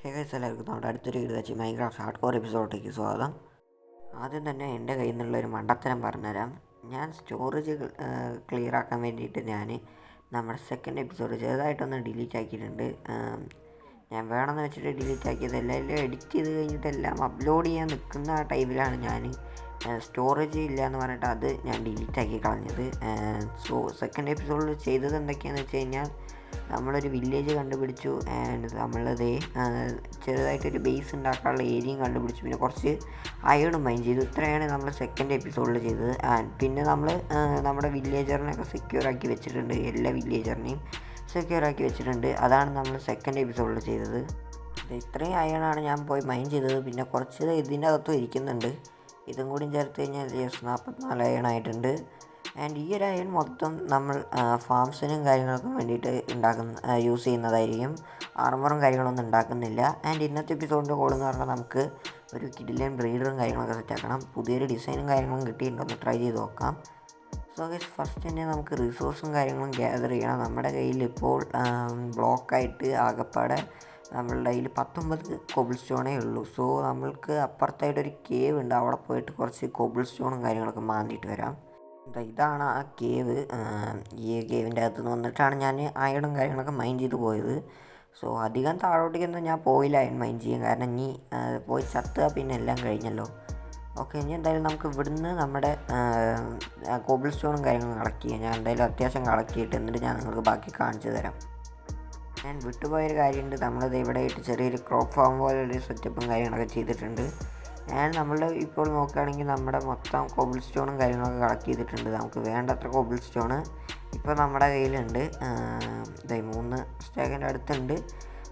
Hey guys, എല്ലാവർക്കും നമ്മുടെ അടുത്തൊരു വീഡിയോ വെച്ച് മൈൻക്രാഫ്റ്റ് ഹാർഡ് കോർ എപ്പിസോഡിലേക്ക് സ്വാഗതം. ആദ്യം തന്നെ എൻ്റെ കയ്യിൽ നിന്നുള്ളൊരു മണ്ടത്തരം പറഞ്ഞുതരാം. ഞാൻ സ്റ്റോറേജ് ക്ലിയർ ആക്കാൻ വേണ്ടിയിട്ട് നമ്മുടെ സെക്കൻഡ് എപ്പിസോഡ് ചെറുതായിട്ടൊന്ന് ഡിലീറ്റ് ആക്കിയിട്ടുണ്ട്. ഞാൻ വേണമെന്ന് വെച്ചിട്ട് ഡിലീറ്റ് ആക്കിയതല്ല, എല്ലാം എഡിറ്റ് ചെയ്ത് കഴിഞ്ഞിട്ടെല്ലാം അപ്ലോഡ് ചെയ്യാൻ നിൽക്കുന്ന ആ ടൈമിലാണ് ഞാൻ സ്റ്റോറേജ് ഇല്ല എന്ന് പറഞ്ഞിട്ട് അത് ഞാൻ ഡിലീറ്റ് ആക്കി കളഞ്ഞത്. സോ സെക്കൻഡ് എപ്പിസോഡിൽ ചെയ്തത് എന്തൊക്കെയാണെന്ന് വെച്ച് കഴിഞ്ഞാൽ, നമ്മളൊരു വില്ലേജ് കണ്ടുപിടിച്ചു. ആൻഡ് നമ്മളത് ചെറുതായിട്ടൊരു ബേസ് ഉണ്ടാക്കാനുള്ള ഏരിയയും കണ്ടുപിടിച്ചു. പിന്നെ കുറച്ച് അയണും മൈൻ ചെയ്തു. ഇത്രയാണ് നമ്മൾ സെക്കൻഡ് എപ്പിസോഡിൽ ചെയ്തത്. പിന്നെ നമ്മൾ നമ്മുടെ വില്ലേജറിനെയൊക്കെ സെക്യൂർ ആക്കി വെച്ചിട്ടുണ്ട്. എല്ലാ വില്ലേജറിനെയും സെക്യൂർ ആക്കി വെച്ചിട്ടുണ്ട്. അതാണ് നമ്മൾ സെക്കൻഡ് എപ്പിസോഡിൽ ചെയ്തത്. ഇത്രയും അയണാണ് ഞാൻ പോയി മൈൻ ചെയ്തത്. പിന്നെ കുറച്ച് ഇതിൻ്റെ അകത്തും ഇരിക്കുന്നുണ്ട്. ഇതും കൂടി ചേർത്ത് കഴിഞ്ഞാൽ 44 അയണായിട്ടുണ്ട്. ആൻഡ് ഈ ഒരു അയൺ മൊത്തം നമ്മൾ ഫാംസിനും കാര്യങ്ങൾക്കും വേണ്ടിയിട്ട് യൂസ് ചെയ്യുന്നതായിരിക്കും. ആർമറും കാര്യങ്ങളൊന്നും ഉണ്ടാക്കുന്നില്ല. ആൻഡ് ഇന്നത്തെ എപ്പിസോഡിൻ്റെ കോൾ എന്ന് പറഞ്ഞാൽ നമുക്ക് ഒരു കിഡിലൻ ബ്രീഡറും കാര്യങ്ങളൊക്കെ സെറ്റാക്കണം. പുതിയൊരു ഡിസൈനും കാര്യങ്ങളും കിട്ടിയിട്ടുണ്ടോ ട്രൈ ചെയ്ത് നോക്കാം. സോ ഗൈസ്, ഫസ്റ്റ് തന്നെ നമുക്ക് റിസോഴ്സും കാര്യങ്ങളും ഗ്യാദർ ചെയ്യണം. നമ്മുടെ കയ്യിൽ ഇപ്പോൾ ബ്ലോക്കായിട്ട് ആകപ്പാടെ നമ്മളുടെ കയ്യിൽ 19 കോബിൾ സ്റ്റോണേ ഉള്ളൂ. സോ നമ്മൾക്ക് അപ്പുറത്തായിട്ടൊരു കേവ് ഉണ്ട്. അവിടെ പോയിട്ട് കുറച്ച് കോബിൾ സ്റ്റോണും കാര്യങ്ങളൊക്കെ മാന്തിയിട്ട് വരാം. ഇതാണ് ആ കേവ്. ഈ കേവിൻ്റെ അകത്ത് നിന്ന് വന്നിട്ടാണ് ഞാൻ അയണും കാര്യങ്ങളൊക്കെ മൈൻ ചെയ്ത് പോയത്. സോ അധികം താഴോട്ടേക്കൊന്നും ഞാൻ പോയില്ല അയൺ മൈൻ ചെയ്യാൻ, കാരണം ഇനി പോയി ചത്തുക പിന്നെ എല്ലാം കഴിഞ്ഞല്ലോ. ഓക്കെ, ഇനി എന്തായാലും നമുക്ക് ഇവിടുന്ന് നമ്മുടെ കോബിൾ സ്റ്റോണും കാര്യങ്ങളും കളക്ട് ചെയ്യാം. ഞാൻ എന്തായാലും അത്യാവശ്യം കളക്ട് ചെയ്തിട്ട് എന്നിട്ട് ഞാൻ നിങ്ങൾക്ക് ബാക്കി കാണിച്ചു തരാം. ഞാൻ വിട്ടുപോയൊരു കാര്യമുണ്ട്. നമ്മളിത് ഇവിടെ ആയിട്ട് ചെറിയൊരു ക്രോപ്പ് ഫാം പോലൊരു സെറ്റപ്പും കാര്യങ്ങളൊക്കെ ചെയ്തിട്ടുണ്ട്. നമ്മൾ ഇപ്പോൾ നോക്കുകയാണെങ്കിൽ നമ്മുടെ മൊത്തം കോബിൾ സ്റ്റോണും കാര്യങ്ങളൊക്കെ കളക്ട് ചെയ്തിട്ടുണ്ട്. നമുക്ക് വേണ്ടത്ര കോബിൾ സ്റ്റോണ് ഇപ്പോൾ നമ്മുടെ കയ്യിലുണ്ട്. 3 സ്റ്റാക്കിൻ്റെ അടുത്തുണ്ട്.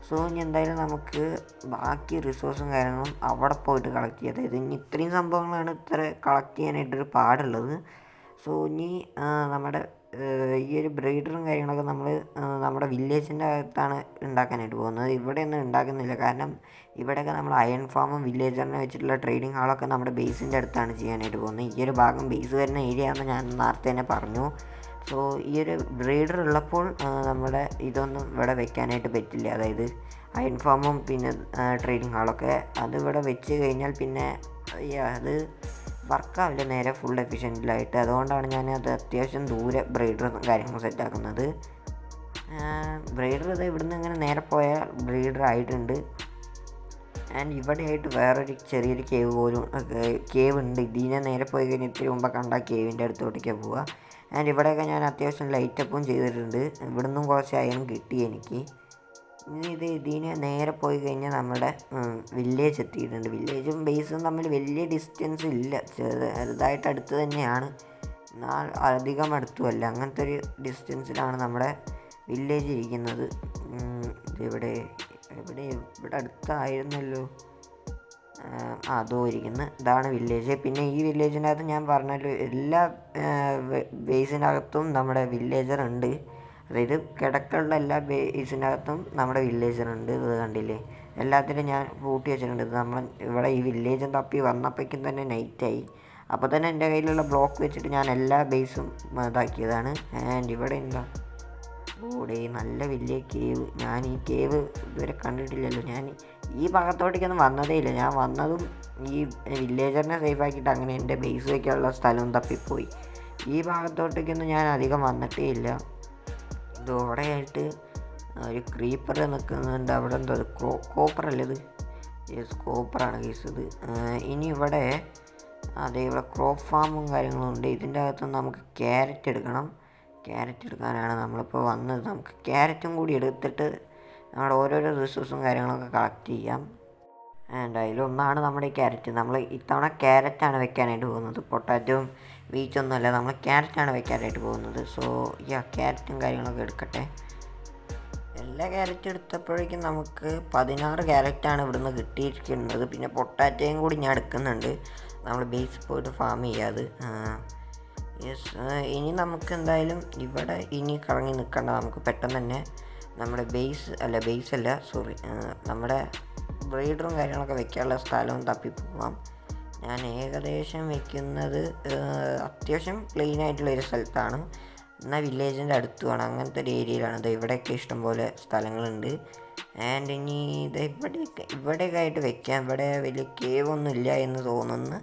സോ ഇനി എന്തായാലും നമുക്ക് ബാക്കി റിസോഴ്സും കാര്യങ്ങളും അവിടെ പോയിട്ട് കളക്ട് ചെയ്യാം. അതായത് ഇനി ഇത്രയും സംഭവങ്ങളാണ് ഇത്ര കളക്ട് ചെയ്യാനായിട്ടൊരു പാടുള്ളത്. സോ ഇനി നമ്മുടെ ഈ ഒരു ബ്രീഡറും കാര്യങ്ങളൊക്കെ നമ്മൾ നമ്മുടെ വില്ലേജിൻ്റെ അകത്താണ് ഉണ്ടാക്കാനായിട്ട് പോകുന്നത്. ഇവിടെയൊന്നും ഉണ്ടാക്കുന്നില്ല, കാരണം ഇവിടെയൊക്കെ നമ്മൾ അയൺ ഫാമും വില്ലേജറിനെ വെച്ചിട്ടുള്ള ട്രേഡിംഗ് ഹാളൊക്കെ നമ്മുടെ ബേസിൻ്റെ അടുത്താണ് ചെയ്യാനായിട്ട് പോകുന്നത്. ഈ ഒരു ഭാഗം ബേസ് വരുന്ന ഏരിയ ആണെന്ന് ഞാൻ നേരത്തെ തന്നെ പറഞ്ഞു. സോ ഈ ഒരു ബ്രീഡർ ഉള്ളപ്പോൾ നമ്മുടെ ഇതൊന്നും ഇവിടെ വെക്കാനായിട്ട് പറ്റില്ല. അതായത് അയൺ ഫാമും പിന്നെ ട്രേഡിംഗ് ഹാളൊക്കെ അത് ഇവിടെ വെച്ച് കഴിഞ്ഞാൽ പിന്നെ അത് വർക്കാവില്ല നേരെ ഫുൾ എഫിഷ്യൻറ്റിലായിട്ട്. അതുകൊണ്ടാണ് ഞാൻ അത് അത്യാവശ്യം ദൂരെ ബ്രീഡറും കാര്യങ്ങളും സെറ്റാക്കുന്നത്. ബ്രീഡർ ഇത് ഇവിടുന്ന് ഇങ്ങനെ നേരെ പോയാൽ ബ്രീഡർ ആയിട്ടുണ്ട്. ആൻഡ് ഇവിടെ ആയിട്ട് വേറൊരു ചെറിയൊരു കേവ് ഉണ്ട്. ഇതിനെ നേരെ പോയി കഴിഞ്ഞാൽ ഇത്തിരി മുമ്പ് കണ്ട കേവിൻ്റെ അടുത്തോട്ടേക്കാണ് പോവുക. ആൻഡ് ഇവിടെയൊക്കെ ഞാൻ അത്യാവശ്യം ലൈറ്റപ്പും ചെയ്തിട്ടുണ്ട്. ഇവിടുന്നും കുറച്ച് അയൺ കിട്ടി എനിക്ക്. ഇനി ഇതിനെ നേരെ പോയി കഴിഞ്ഞാൽ നമ്മുടെ വില്ലേജ് എത്തിയിട്ടുണ്ട്. വില്ലേജും ബേസും തമ്മിൽ വലിയ ഡിസ്റ്റൻസ് ഇല്ല, ചെറുതായിട്ട് അടുത്ത് തന്നെയാണ്, എന്നാൽ അധികം അടുത്തുമല്ല. അങ്ങനത്തെ ഒരു ഡിസ്റ്റൻസിലാണ് നമ്മുടെ വില്ലേജ് ഇരിക്കുന്നത്. ഇവിടെ അടുത്തായിരുന്നല്ലോ. അതോ ഇരിക്കുന്നത് ഇതാണ് വില്ലേജ്. പിന്നെ ഈ വില്ലേജിൻ്റെ അകത്ത് ഞാൻ പറഞ്ഞല്ലോ, എല്ലാ ബേസിനകത്തും നമ്മുടെ വില്ലേജർ ഉണ്ട്. അതായത് കിടക്കുള്ള എല്ലാ ബേസിനകത്തും നമ്മുടെ വില്ലേജറുണ്ട്. ഇത് കണ്ടില്ലേ, എല്ലാത്തിനും ഞാൻ പൂട്ടി വെച്ചിട്ടുണ്ട്. നമ്മൾ ഇവിടെ ഈ വില്ലേജും തപ്പി വന്നപ്പോഴേക്കും തന്നെ നൈറ്റായി. അപ്പോൾ തന്നെ എൻ്റെ കയ്യിലുള്ള ബ്ലോക്ക് വെച്ചിട്ട് ഞാൻ എല്ലാ ബേസും ഇതാക്കിയതാണ്. ആൻഡ് ഇവിടെ എന്താ നല്ല വലിയ കേവ്. ഞാൻ ഈ കേവ് ഇതുവരെ കണ്ടിട്ടില്ലല്ലോ. ഞാൻ ഈ ഭാഗത്തോട്ടേക്കൊന്നും വന്നതേ ഇല്ല. ഞാൻ വന്നതും ഈ വില്ലേജറിനെ സേഫ് ആക്കിയിട്ട് അങ്ങനെ എൻ്റെ ബേസ് വയ്ക്കാനുള്ള സ്ഥലവും തപ്പിപ്പോയി. ഈ ഭാഗത്തോട്ടേക്കൊന്നും ഞാൻ അധികം വന്നിട്ടേ ഇല്ല. ഇതോടെയായിട്ട് ഒരു ക്രീപ്പർ നിൽക്കുന്നുണ്ട്. അവിടെ എന്തോ കോപ്പറല്ലേ ഇത്? യെസ്, കോപ്പറാണ് കേസ് ഇത്. ഇനി ഇവിടെ ഇവിടെ ക്രോപ്പ് ഫാമും കാര്യങ്ങളും ഉണ്ട്. ഇതിൻ്റെ അകത്ത് നമുക്ക് ക്യാരറ്റ് എടുക്കണം. ക്യാരറ്റ് എടുക്കാനാണ് നമ്മളിപ്പോൾ വന്നത്. നമുക്ക് ക്യാരറ്റും കൂടി എടുത്തിട്ട് നമ്മുടെ ഓരോരോ റിസോഴ്സും കാര്യങ്ങളൊക്കെ കളക്ട് ചെയ്യാം. ആൻഡ് അതിലൊന്നാണ് നമ്മുടെ ഈ ക്യാരറ്റ്. നമ്മൾ ഇത്തവണ ക്യാരറ്റാണ് വെക്കാനായിട്ട് പോകുന്നത്. പൊട്ടാറ്റോയും വീറ്റൊന്നും അല്ല, നമ്മൾ ക്യാരറ്റാണ് വെക്കാനായിട്ട് പോകുന്നത്. സോ ക്യാരറ്റും കാര്യങ്ങളൊക്കെ എടുക്കട്ടെ. എല്ലാ ക്യാരറ്റ് എടുത്തപ്പോഴേക്കും നമുക്ക് 16 ക്യാരറ്റാണ് ഇവിടുന്ന് കിട്ടിയിരിക്കുന്നത്. പിന്നെ പൊട്ടാറ്റോയും കൂടി ഞാൻ എടുക്കുന്നുണ്ട്. നമ്മൾ ബേസിൽ പോയിട്ട് ഫാം ചെയ്യാതെ. യെസ്, ഇനി നമുക്ക് എന്തായാലും ഇവിടെ ഇനി കറങ്ങി നിൽക്കേണ്ട. നമുക്ക് പെട്ടെന്ന് തന്നെ നമ്മുടെ നമ്മുടെ ബ്രീഡറും കാര്യങ്ങളൊക്കെ വെക്കാനുള്ള സ്ഥലവും തപ്പിപ്പോവാം. ഞാൻ ഏകദേശം വെക്കുന്നത് അത്യാവശ്യം പ്ലെയിൻ ആയിട്ടുള്ളൊരു സ്ഥലത്താണ്. എന്നാൽ വില്ലേജിൻ്റെ അടുത്തുമാണ്. അങ്ങനത്തെ ഒരു ഏരിയയിലാണ്. ഇവിടെയൊക്കെ ഇഷ്ടംപോലെ സ്ഥലങ്ങളുണ്ട്. ആൻഡ് ഇനി ഇത് ഇവിടെയൊക്കെ ആയിട്ട് വെക്കാം. ഇവിടെ വലിയ കേവ് ഒന്നും ഇല്ല എന്ന് തോന്നുന്നു.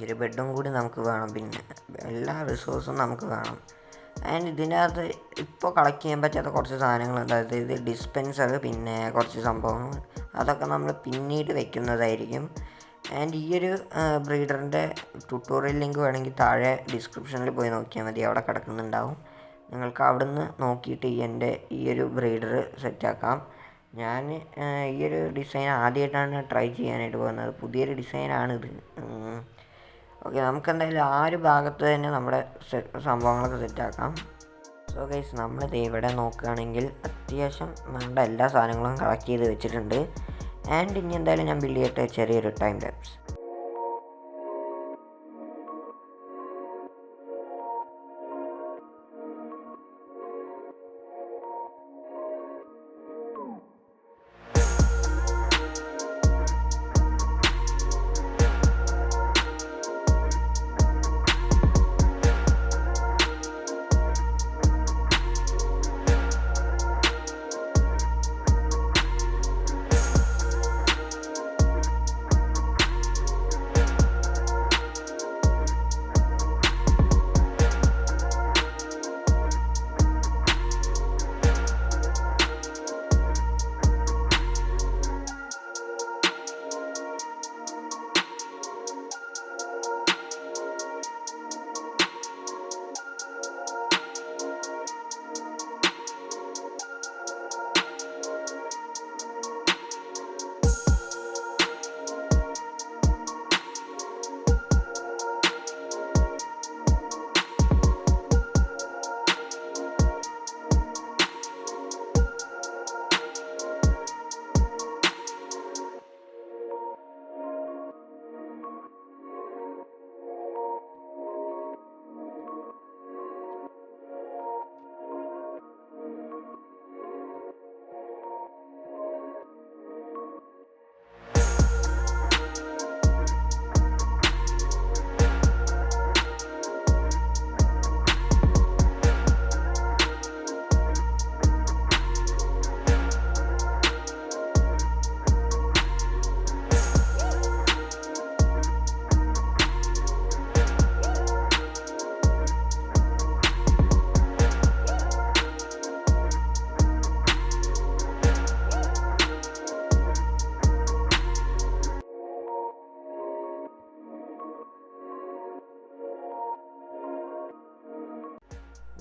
ഒരു ബെഡും കൂടി നമുക്ക് വേണം, പിന്നെ എല്ലാ റിസോഴ്സും നമുക്ക് വേണം. ആൻഡ് ഇതിനകത്ത് ഇപ്പോൾ കളക്ട് ചെയ്യാൻ പറ്റാത്ത കുറച്ച് സാധനങ്ങളുണ്ട്. അതായത് ഡിസ്പെൻസർ, പിന്നെ കുറച്ച് സംഭവങ്ങൾ, അതൊക്കെ നമ്മൾ പിന്നീട് വെക്കുന്നതായിരിക്കും. ആൻഡ് ഈ ഒരു ബ്രീഡറിൻ്റെ ട്യൂട്ടോറിയൽ ലിങ്ക് വേണമെങ്കിൽ താഴെ ഡിസ്ക്രിപ്ഷനിൽ പോയി നോക്കിയാൽ മതി, അവിടെ കിടക്കുന്നുണ്ടാവും. നിങ്ങൾക്ക് അവിടെ നിന്ന് നോക്കിയിട്ട് എൻ്റെ ഈ ഒരു ബ്രീഡർ സെറ്റാക്കാം. ഞാൻ ഈ ഒരു ഡിസൈൻ ആദ്യമായിട്ടാണ് ട്രൈ ചെയ്യാനായിട്ട് പോകുന്നത്. പുതിയൊരു ഡിസൈനാണിത്. ഓക്കെ, നമുക്കെന്തായാലും ആ ഒരു ഭാഗത്ത് തന്നെ നമ്മുടെ സംഭവങ്ങളൊക്കെ സെറ്റാക്കാം. സോ ഗൈസ്, നമ്മളിത് ഇവിടെ നോക്കുകയാണെങ്കിൽ അത്യാവശ്യം വേണ്ട എല്ലാ സാധനങ്ങളും കളക്ട് ചെയ്ത് വെച്ചിട്ടുണ്ട്. ആൻഡ് ഇനി എന്തായാലും ഞാൻ ബിൽഡ് ചെയ്തിട്ട് ചെറിയൊരു ടൈം ലാപ്സ്.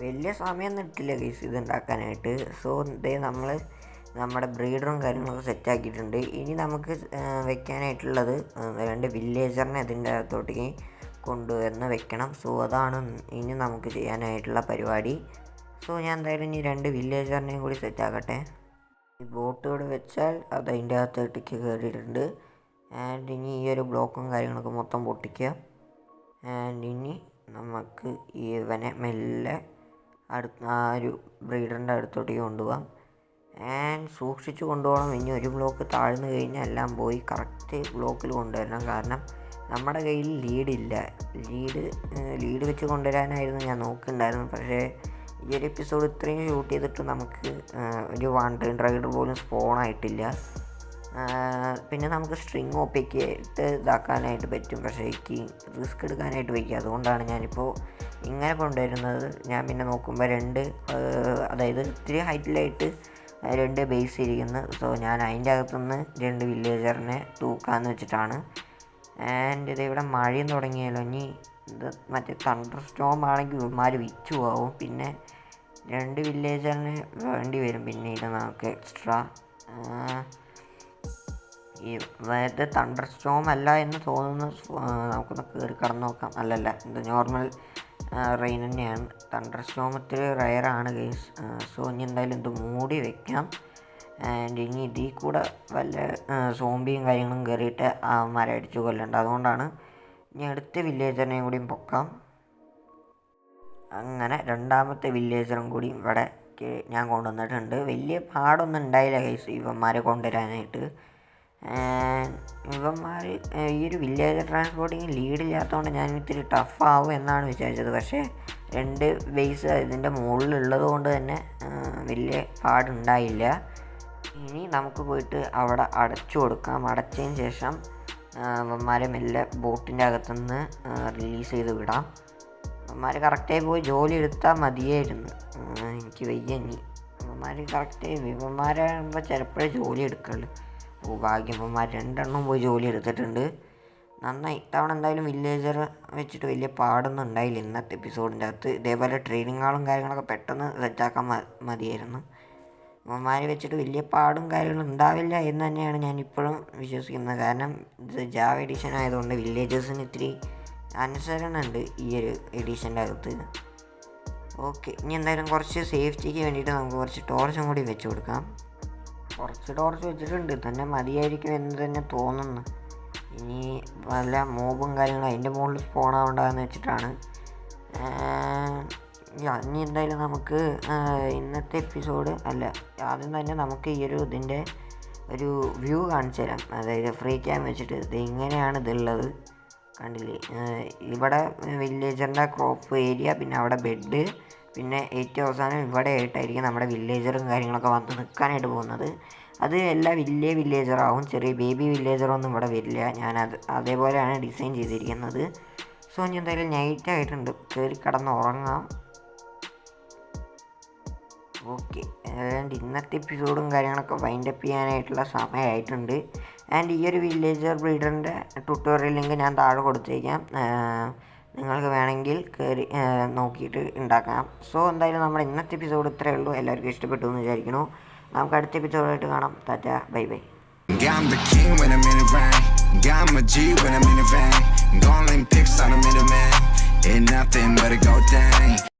വലിയ സമയമൊന്നും ഇട്ടില്ല ഗൈസ് ഇത് ഉണ്ടാക്കാനായിട്ട്. സോ ഇതേ നമ്മൾ നമ്മുടെ ബ്രീഡറും കാര്യങ്ങളൊക്കെ സെറ്റാക്കിയിട്ടുണ്ട്. ഇനി നമുക്ക് വെക്കാനായിട്ടുള്ളത് 2 വില്ലേജറിനെ ഇതിൻ്റെ അകത്തോട്ടേക്ക് കൊണ്ടുവന്ന് വെക്കണം. സോ അതാണ് ഇനി നമുക്ക് ചെയ്യാനായിട്ടുള്ള പരിപാടി. സോ ഞാൻ എന്തായാലും ഇനി 2 വില്ലേജറിനെയും കൂടി സെറ്റാക്കട്ടെ. ഈ ബോട്ട് ഇവിടെ വെച്ചാൽ അത് അതിൻ്റെ അകത്തോട്ടേക്ക് കയറിയിട്ടുണ്ട്. ആൻഡ് ഇനി ഈ ഒരു ബ്ലോക്കും കാര്യങ്ങളൊക്കെ മൊത്തം പൊട്ടിക്കുക. ആൻഡ് ഇനി നമുക്ക് ഇവനെ മെല്ലെ ആ ഒരു ബ്രീഡറിൻ്റെ അടുത്തോട്ടേക്ക് കൊണ്ടുപോകാം. ആൻഡ് സൂക്ഷിച്ച് കൊണ്ടുപോകണം. ഇനി ഒരു ബ്ലോക്ക് താഴ്ന്നു കഴിഞ്ഞാൽ എല്ലാം പോയി കറക്റ്റ് ബ്ലോക്കിൽ കൊണ്ടുവരണം. കാരണം നമ്മുടെ കയ്യിൽ ലീഡില്ല. ലീഡ് വെച്ച് കൊണ്ടുവരാനായിരുന്നു ഞാൻ നോക്കുന്നുണ്ടായിരുന്നു. പക്ഷേ ഈ ഒരു എപ്പിസോഡ് ഇത്രയും ഷൂട്ട് ചെയ്തിട്ട് നമുക്ക് ഒരു 1 ടൈം റൈഡർ പോലും സ്പോണായിട്ടില്ല. പിന്നെ നമുക്ക് സ്ട്രിങ് ഒപ്പിക്കിയിട്ട് ഇതാക്കാനായിട്ട് പറ്റും. പക്ഷേ എനിക്ക് റിസ്ക് എടുക്കാനായിട്ട് വയ്ക്കുക. അതുകൊണ്ടാണ് ഞാനിപ്പോൾ ഇങ്ങനെ കൊണ്ടുവരുന്നത്. ഞാൻ പിന്നെ നോക്കുമ്പോൾ 2 അതായത് ഇത്തിരി ഹൈറ്റിലായിട്ട് 2 ബേസ് ഇരിക്കുന്നു. സോ ഞാൻ അതിൻ്റെ അകത്തുനിന്ന് 2 വില്ലേജറിനെ തൂക്കാമെന്ന് വെച്ചിട്ടാണ്. ആൻഡ് ഇതിവിടെ മഴയും തുടങ്ങിയാലോ. ഇനി ഇത് മറ്റേ തണ്ടർ സ്റ്റോം ആണെങ്കിൽ ഇവന്മാർ വിച്ചു പോവും. പിന്നെ 2 വില്ലേജറിന് വേണ്ടി വരും പിന്നീട് നമുക്ക് എക്സ്ട്രാ. ഈ ഇത് തണ്ടർ സ്റ്റോം അല്ല എന്ന് തോന്നുന്നു. നമുക്കൊന്ന് കയറി കടന്നു നോക്കാം. അല്ലല്ല, ഇത് നോർമൽ റെയിൻ തന്നെയാണ്. തണ്ടർ സ്റ്റോം ഇത്തിരി റയറാണ് ഗൈസ്. സോ ഇനി എന്തായാലും ഇത് മൂടി വെക്കാം. ആൻഡ് ഇനി ഇതിൽ കൂടെ വല്ല സോംബിയും കാര്യങ്ങളും കയറിയിട്ട് മരടിച്ച് കൊല്ലണ്ട. അതുകൊണ്ടാണ് ഇനി അടുത്ത വില്ലേജറിനെയും കൂടിയും പൊക്കാം. അങ്ങനെ 2ാമത്തെ വില്ലേജറും കൂടി ഇവിടെ ഞാൻ കൊണ്ടുവന്നിട്ടുണ്ട്. വലിയ പാടൊന്നും ഉണ്ടായില്ല ഗൈസ് ഇവന്മാരെ കൊണ്ടുവരാനായിട്ട്. ഇവന്മാർ ഈ ഒരു വില്ലേജ് ട്രാൻസ്പോർട്ടിങ് ലീഡില്ലാത്തതുകൊണ്ട് ഞാൻ ഇത്തിരി ടഫാവും എന്നാണ് വിചാരിച്ചത്. പക്ഷേ 2 ബേസ് ഇതിൻ്റെ മുകളിലുള്ളത് കൊണ്ട് തന്നെ വലിയ പാടുണ്ടായില്ല. ഇനി നമുക്ക് പോയിട്ട് അവിടെ അടച്ചു കൊടുക്കാം. അടച്ചതിന് ശേഷം അവന്മാരെ മെല്ലെ ബോട്ടിൻ്റെ അകത്തുനിന്ന് റിലീസ് ചെയ്ത് വിടാം. അവന്മാർ കറക്റ്റായി പോയി ജോലി എടുത്താൽ മതിയായിരുന്നു. എനിക്ക് വയ്യ ഇനി. അവന്മാർ കറക്റ്റായി ഇവന്മാരാകുമ്പോൾ ചിലപ്പോഴേ ജോലി എടുക്കുള്ളൂ. ഭാഗ്യം അവന്മാർ 2 എണ്ണം പോയി ജോലി എടുത്തിട്ടുണ്ട്. നന്നായി. ഇത്തവണ എന്തായാലും വില്ലേജർ വെച്ചിട്ട് വലിയ പാടൊന്നും ഉണ്ടായില്ല ഇന്നത്തെ എപ്പിസോഡിൻ്റെ അകത്ത്. ഇതേപോലെ ട്രെയിനിങ് ആളും കാര്യങ്ങളൊക്കെ പെട്ടെന്ന് സെറ്റാക്കാൻ മതിയായിരുന്നു. അവന്മാർ വെച്ചിട്ട് വലിയ പാടും കാര്യങ്ങളും ഉണ്ടാവില്ല എന്ന് തന്നെയാണ് ഞാനിപ്പോഴും വിശ്വസിക്കുന്നത്. കാരണം ഇത് ജാവ എഡിഷൻ ആയതുകൊണ്ട് വില്ലേജേഴ്സിന് ഇത്തിരി അനുസരണ ഉണ്ട് ഈ ഒരു എഡിഷൻ്റെ അകത്ത്. ഓക്കെ, ഇനി എന്തായാലും കുറച്ച് സേഫ്റ്റിക്ക് വേണ്ടിയിട്ട് നമുക്ക് കുറച്ച് ടോർച്ചും കൂടി വെച്ച് കൊടുക്കാം. കുറച്ച് ടോർച്ച് വെച്ചിട്ടുണ്ട്, തന്നെ മതിയായിരിക്കും എന്ന് തന്നെ തോന്നുന്നു. ഇനി വല്ല മോബും കാര്യങ്ങളും അതിൻ്റെ മുകളിൽ സ്പോൺ ആവേണ്ടതെന്ന് വെച്ചിട്ടാണ്. ഇനി എന്തായാലും നമുക്ക് ഇന്നത്തെ എപ്പിസോഡ് ആദ്യം തന്നെ നമുക്ക് ഈ ഇതിൻ്റെ ഒരു വ്യൂ കാണിച്ചു തരാം. അതായത് ഫ്രീ ക്യാം വെച്ചിട്ട് ഇത് ഇങ്ങനെയാണ് ഇതുള്ളത്, കണ്ടില്ലേ? ഇവിടെ വില്ലേജറിൻ്റെ ക്രോപ്പ് ഏരിയ, പിന്നെ അവിടെ ബെഡ്, പിന്നെ ഏറ്റവും അവസാനം ഇവിടെ ആയിട്ടായിരിക്കും നമ്മുടെ വില്ലേജറും കാര്യങ്ങളൊക്കെ വന്ന് നിൽക്കാനായിട്ട് പോകുന്നത്. അത് എല്ലാ വലിയ വില്ലേജറാവും, ചെറിയ ബേബി വില്ലേജറൊന്നും ഇവിടെ വരില്ല. അതേപോലെയാണ് ഡിസൈൻ ചെയ്തിരിക്കുന്നത്. സോ ഇനി എന്തായാലും നൈറ്റ് ആയിട്ടുണ്ട്, കയറി കിടന്ന് ഉറങ്ങാം. ഓക്കെ, ആൻഡ് ഇന്നത്തെ എപ്പിസോഡും കാര്യങ്ങളൊക്കെ വൈൻഡപ്പ് ചെയ്യാനായിട്ടുള്ള സമയമായിട്ടുണ്ട്. ആൻഡ് ഈ ഒരു വില്ലേജർ ബ്രീഡറിൻ്റെ ട്യൂട്ടോറിയൽ ലിങ്ക് ഞാൻ താഴെ കൊടുത്തേക്കാം. നിങ്ങൾക്ക് വേണമെങ്കിൽ കയറി നോക്കിയിട്ട് ഉണ്ടാക്കാം. സോ എന്തായാലും നമ്മുടെ ഇന്നത്തെ എപ്പിസോഡ് ഇത്രയേ ഉള്ളൂ. എല്ലാവർക്കും ഇഷ്ടപ്പെട്ടു എന്ന് വിചാരിക്കുന്നു. നമുക്ക് അടുത്ത എപ്പിസോഡായിട്ട് കാണാം. Tata, bye bye. I'm the king when I'm in the rain. Got my G when I'm in the vein. Gone Olympics on the middleman. Ain't nothing but a go down.